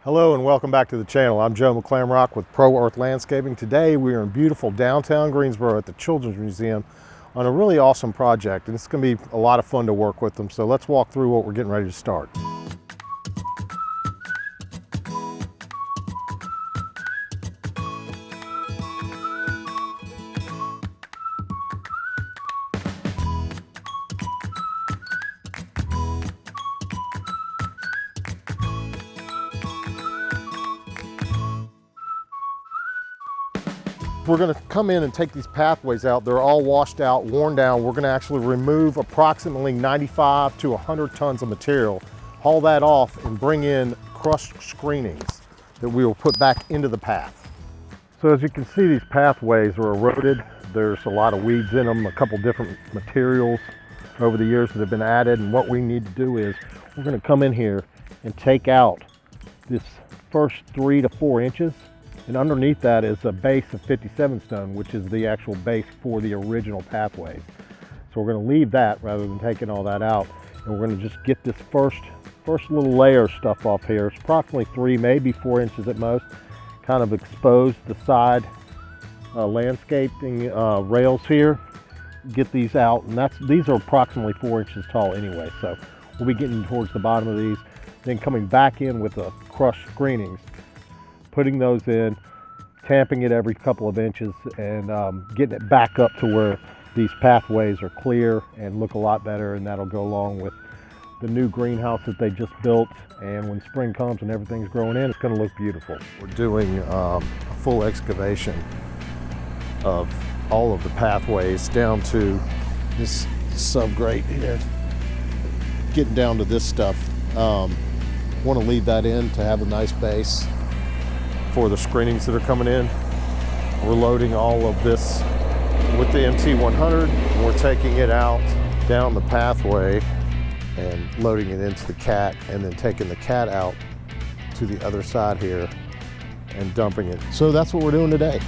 Hello and welcome back to the channel. I'm Joe McClamrock with Pro Earth Landscaping. Today we are in beautiful downtown Greensboro at the Children's Museum on a really awesome project, and it's going to be a lot of fun to work with them. So let's walk through what we're getting ready to start. We're going to come in and take these pathways out. They're all washed out, worn down. We're going to actually remove approximately 95 to 100 tons of material, haul that off, and bring in crushed screenings that we will put back into the path. So as you can see, these pathways are eroded. There's a lot of weeds in them, a couple different materials over the years that have been added. And what we need to do is we're going to come in here and take out this first 3 to 4 inches. And underneath that is a base of 57 stone, which is the actual base for the original pathways. So we're going to leave that rather than taking all that out. And we're going to just get this first little layer of stuff off here. It's approximately 3, maybe 4 inches at most. Kind of expose the side landscaping rails here. Get these out, and these are approximately 4 inches tall anyway. So we'll be getting towards the bottom of these, then coming back in with the crushed screenings, putting those in, tamping it every couple of inches, and getting it back up to where these pathways are clear and look a lot better, and that'll go along with the new greenhouse that they just built. And when spring comes and everything's growing in, it's going to look beautiful. We're doing a full excavation of all of the pathways down to this subgrate here, getting down to this stuff. Want to leave that in to have a nice base for the screenings that are coming in. We're loading all of this with the MT100. We're taking it out down the pathway and loading it into the cat, and then taking the cat out to the other side here and dumping it. So that's what we're doing today.